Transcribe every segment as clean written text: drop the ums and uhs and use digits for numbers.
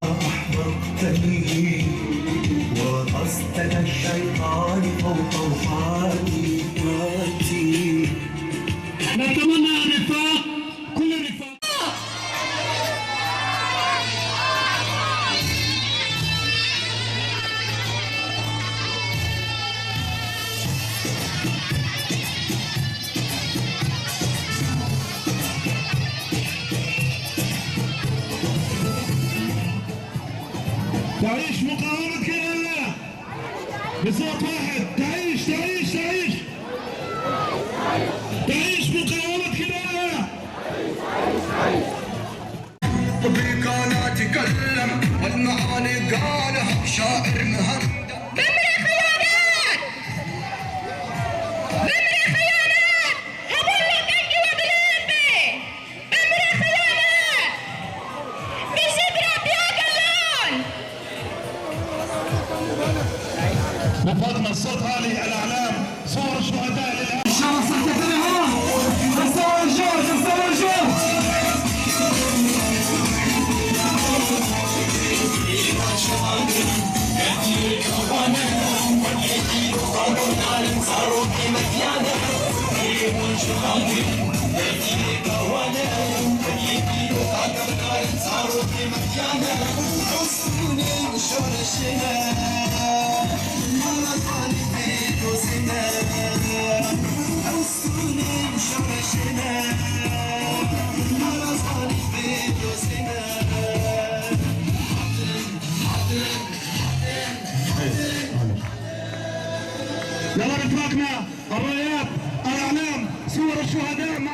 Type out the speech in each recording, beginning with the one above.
أحببتني وقصدك الشيطان فوق روحاني وأنتي. نتمنى الرفاق كل الرفاق. تعيش مقاومة كلها بصوت واحد. تعيش تعيش تعيش تعيش مقاومة كلها. بك أنا أتكلم والمعاني قالها شاعر مهندم. غمري خيانات غمري خيانات هقول لك انت وبلادي. غمري خيانات مش اضرب يا قلال. بفضل الصوت هذه الأعلام صور الشهداء للأمن. يلا رفاقنا الرايات الاعلام صور الشهداء مع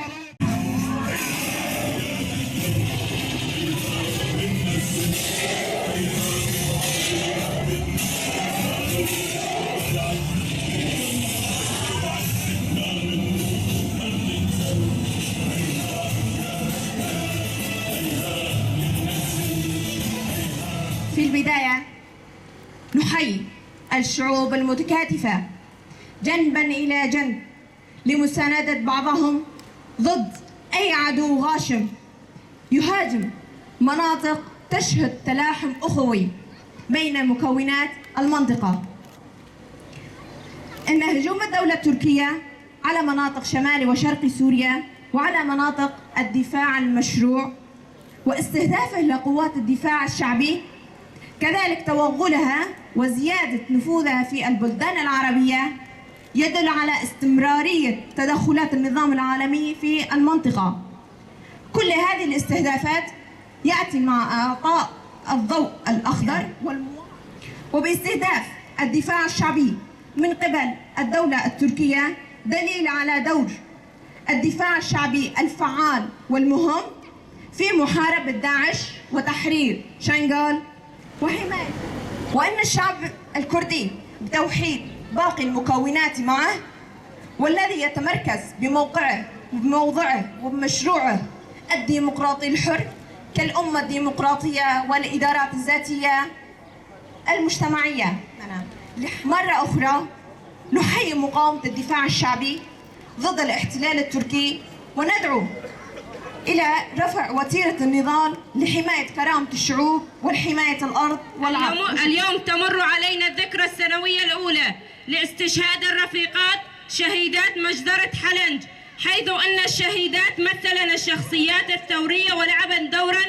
في البداية نحيي الشعوب المتكاتفة جنبا إلى جنب لمساندة بعضهم ضد أي عدو غاشم يهاجم مناطق تشهد تلاحم أخوي بين مكونات المنطقة. إن هجوم الدولة التركية على مناطق شمال وشرق سوريا وعلى مناطق الدفاع المشروع واستهدافه لقوات الدفاع الشعبي، كذلك توغلها وزيادة نفوذها في البلدان العربية، يدل على استمرارية تدخلات النظام العالمي في المنطقة. كل هذه الاستهدافات يأتي مع إعطاء الضوء الأخضر وباستهداف الدفاع الشعبي من قبل الدولة التركية، دليل على دور الدفاع الشعبي الفعال والمهم في محاربة داعش وتحرير شنغال وحماية، وأن الشعب الكردي بتوحيد باقي المكونات معه والذي يتمركز بموضعه وبمشروعه الديمقراطي الحر كالأمة الديمقراطية والإدارات الذاتية المجتمعية. مرة أخرى نحيي مقاومة الدفاع الشعبي ضد الاحتلال التركي وندعو إلى رفع وتيرة النضال لحماية كرامة الشعوب والحماية الأرض والعرض. اليوم تمر علينا الذكرى السنوية الأولى لاستشهاد الرفيقات شهيدات مجزرة حلنج، حيث أن الشهيدات مثلن الشخصيات الثورية ولعبن دورا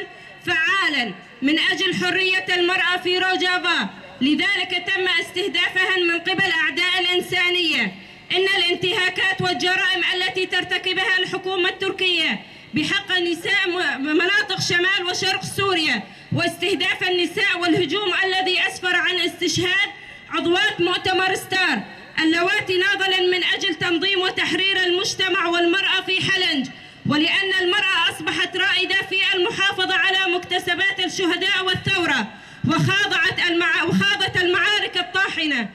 فعالا من أجل حرية المرأة في روجافا، لذلك تم استهدافهن من قبل أعداء الإنسانية. إن الانتهاكات والجرائم التي ترتكبها الحكومة التركية بحق النساء مناطق شمال وشرق سوريا واستهداف النساء والهجوم الذي أسفر عن استشهاد عضوات مؤتمر ستار اللواتي ناضلا من أجل تنظيم وتحرير المجتمع والمرأة في حلنج، ولأن المرأة أصبحت رائدة في المحافظة على مكتسبات الشهداء والثورة وخاضت المعارك الطاحنة.